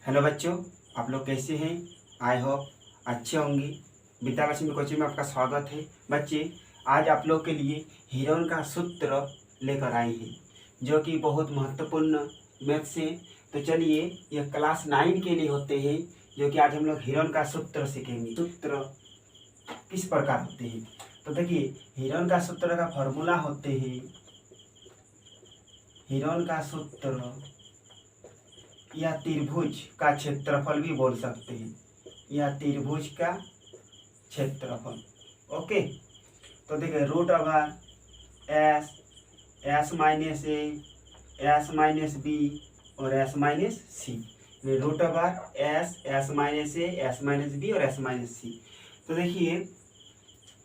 Hello बच्चों, आप लोग कैसे हैं? आई होप अच्छे होंगे। विद्यालक्ष्मी कोचिंग में आपका स्वागत है। बच्चे, आज आप लोग के लिए हीरोन का सूत्र लेकर आए हैं जो कि बहुत महत्वपूर्ण मैथ्स है। तो चलिए, यह क्लास 9 के लिए होते हैं जो कि आज हम लोग हीरोन का सूत्र सीखेंगे। सूत्र किस प्रकार होते हैं? तो देखिए, हीरोन का सूत्र का फॉर्मूला होते हैं, हीरोन का सूत्र या त्रिभुज का क्षेत्रफल भी बोल सकते हैं, या त्रिभुज का क्षेत्रफल। ओके, तो देखिए root over S, S minus ए, एस माइनस बी और एस माइनस सी। Root over S, S minus ए, एस माइनस बी और एस माइनस सी। तो देखिए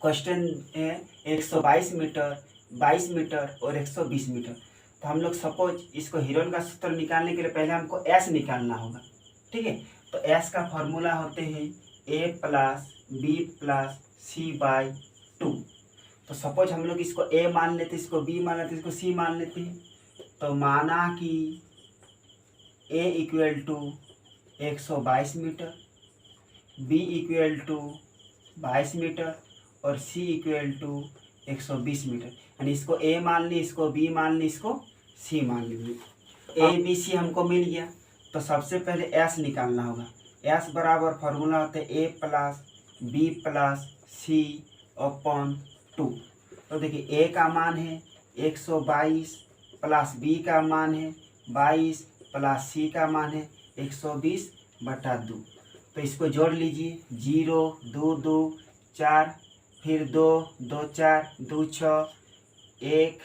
क्वेश्चन है 122 मीटर, 22 मीटर और 120 मीटर। तो हम लोग सपोज इसको हीरोन का सूत्र निकालने के लिए पहले हमको एस निकालना होगा। ठीक है, तो एस का फॉर्मूला होते हैं A plus B plus C by 2। तो सपोज हम लोग इसको ए मान लेते, इसको बी मान लेते, इसको सी मान लेते हैं। तो माना कि A equal to 122 metre, B equal to 22 metre और सी इक्वल टू 120 मीटर। यानी इसको ए मान ली, इसको बी मान ली, इसको सी मान लीजिए। ए बी सी हमको मिल गया। तो सबसे पहले एस निकालना होगा। एस बराबर फॉर्मूला होता है ए प्लस बी प्लस सी अपॉन 2। तो देखिए ए का मान है 122 प्लस बी का मान है 22 प्लस सी का मान है 120/2। तो इसको जोड़ लीजिए, 0 2 2 4, फिर 2 2 4 2 6, 1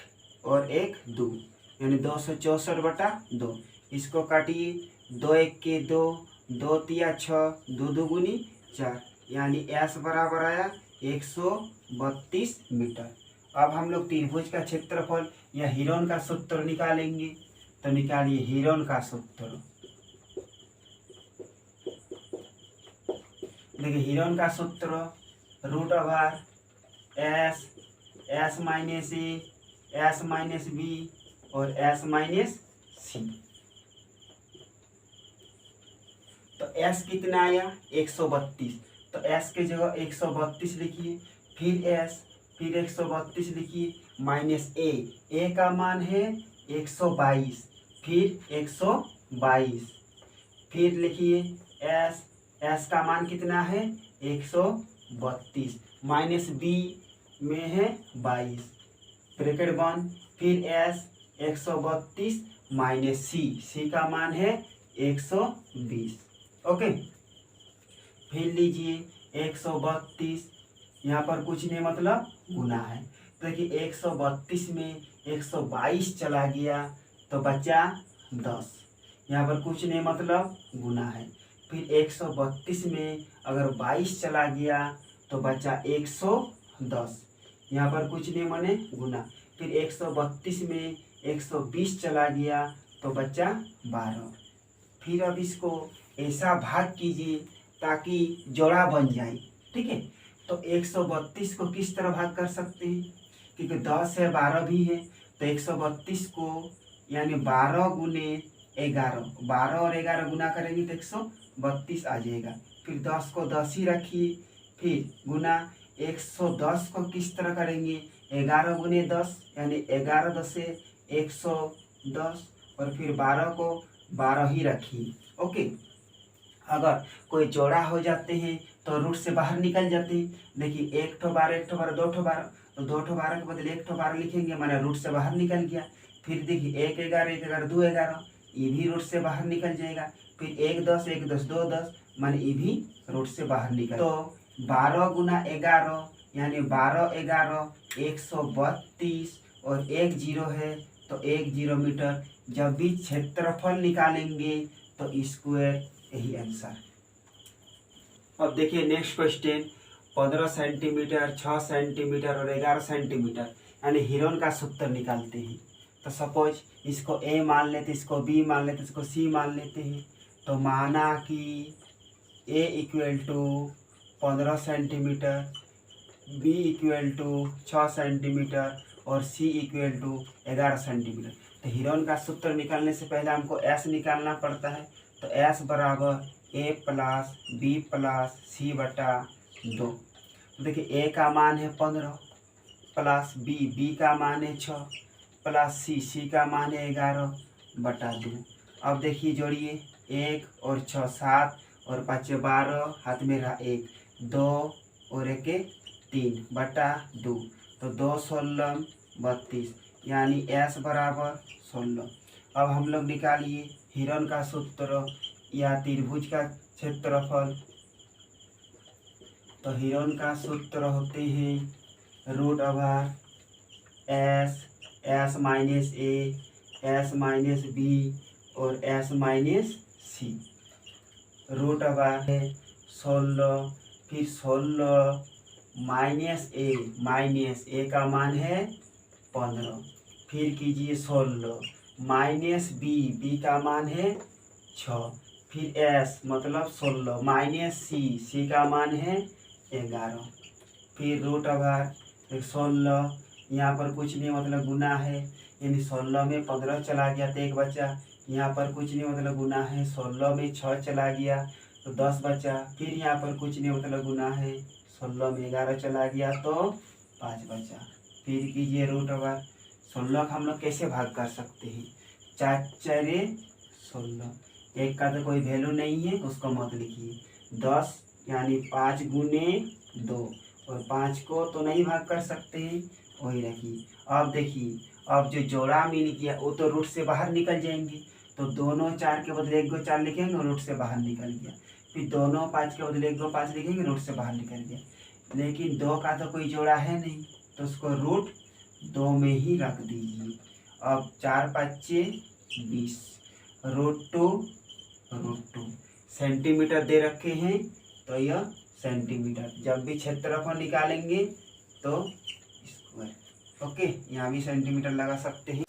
और 1 2, यानी 264/2। इसको काटिए, 2 1 के 2, 2 तिया 6, 2 दूगुनी 4, यानी एस बराबर आया 132 मीटर। अब हम लोग त्रिभुज का क्षेत्रफल या हीरोन का सूत्र निकालेंगे। तो निकालिए हीरोन का सूत्र। देखिए हीरोन का सूत्र root over S, S minus ए, एस माइनस बी और एस माइनस सी। तो एस कितना आया 132। तो एस के जगह 132 लिखिए, फिर एस, फिर 132 लिखिए, माइनस ए का मान है 122, फिर 122, फिर लिखिए एस, एस का मान कितना है 132, माइनस बी में है 22, ब्रैकेट बंद, फिर एस 132 माइनस सी, सी का मान है 120। ओके, फिर लीजिए 132, यहाँ पर कुछ नहीं मतलब गुना है। तो देखिए 132 में 122 चला गया तो बचा 10, यहाँ पर कुछ नहीं मतलब गुना है। फिर 132 में अगर 22 चला गया तो बचा 110, यहाँ पर कुछ नहीं माने गुना। फिर 132 में 120 चला गया तो बचा 12। फिर अब इसको ऐसा भाग कीजिए ताकि जोड़ा बन जाए। ठीक है, तो 132 को किस तरह भाग कर सकते हैं, क्योंकि 10 है 12 भी है। तो 132 को यानी 12 गुने 11, 12 और 11 गुना करेंगे तो 132 आ जाएगा। फिर 10 को 10 ही रखिए, फिर गुना 110 को किस तरह करेंगे, 11 गुने 10 यानी 11 10 से 110, और फिर 12 को 12 ही रखिए। ओके, अगर कोई जोड़ा हो जाते हैं तो रूट से बाहर निकल जाते हैं। देखिए 1 ठो 12, 1 ठो 12, 2 ठो 12, तो 2 ठो 12 के बदले 1 ठो 12 लिखेंगे, माने रूट से बाहर निकल गया। फिर देखिए 1 11, 1 11, 2 11, ये भी रूट से बाहर निकल जाएगा। फिर 1 10, 1 10, 2 10, माने ये भी रूट से बाहर निकल। तो 12 गुना 11 यानी 12 11 132 और 1 0 है तो 1 0 मीटर। जब भी क्षेत्रफल निकालेंगे तो स्क्वायर, यही आंसर। अब देखिए नेक्स्ट क्वेश्चन, 15 सेंटीमीटर, 6 सेंटीमीटर और 11 सेंटीमीटर, यानी हीरोन का सूत्र निकालते हैं। तो सपोज इसको ए मान लेते, इसको बी मान लेते, इसको सी मान लेते हैं। तो माना कि A equal to 15 centimetre, B equal to 6 centimetre और सी इक्वल टू 11 सेंटीमीटर। तो हीरोन का सूत्र निकालने से पहले हमको एस निकालना पड़ता है। तो एस बराबर ए प्लस बी प्लस सी बटा 2। तो देखिए ए का मान है 15 प्लस बी का मान है 6 प्लस सी का मान है 11 बटा 2। अब देखिए जोड़िए 1 और 6 7 और 5 12 हाथ में रहा 1 2 और 1 3 बटा 2। तो 2 16 32 यानी एस बराबर 16। अब हम लोग निकालिए हिरन का सूत्र या त्रिभुज का क्षेत्रफल। तो हिरन का सूत्र होते हैं root over s minus A S minus B और एस माइनस सी। रूट ओवर है 16 फिर 16 माइनस ए का मान है 15 फिर कीजिए 16 माइनस बी का मान है 6 फिर एस मतलब 16 माइनस सी का मान है 11 फिर रूट ओवर 16 यहाँ पर कुछ नहीं मतलब गुना है यानी 16 में 15 चला गया तो 1 बचा। यहाँ पर कुछ नहीं मतलब गुना है 16 में 6 चला गया तो 10 बचा। फिर यहाँ पर कुछ नहीं मतलब गुना है 16 में 11 चला गया तो 5 बचा। फिर कीजिए रूट ओवर 16 का हम लोग कैसे भाग कर सकते हैं 4 4 16 1 का तो कोई वैल्यू नहीं है उसको मत लिखिए 10 यानी 5 गुने 2 और 5 को तो नहीं भाग कर सकते हैं वही रखिए। अब देखिए अब जो जोड़ा मिल गया वो तो रूट से बाहर निकल जाएंगे तो दोनों 4 के बदले 1 2 4 लिखेंगे और रूट से बाहर निकल गया। फिर दोनों 5 के बदले 1 2 5 लिखेंगे रूट से बाहर निकल गया। लेकिन 2 का तो कोई जोड़ा है नहीं तो उसको रूट 2 में ही रख दीजिए। अब 4 5 20 रूट 2 सेंटीमीटर दे रखे हैं तो यह सेंटीमीटर। जब भी क्षेत्रफल निकालेंगे तो स्क्वायर। ओके यहाँ भी सेंटीमीटर लगा सकते हैं।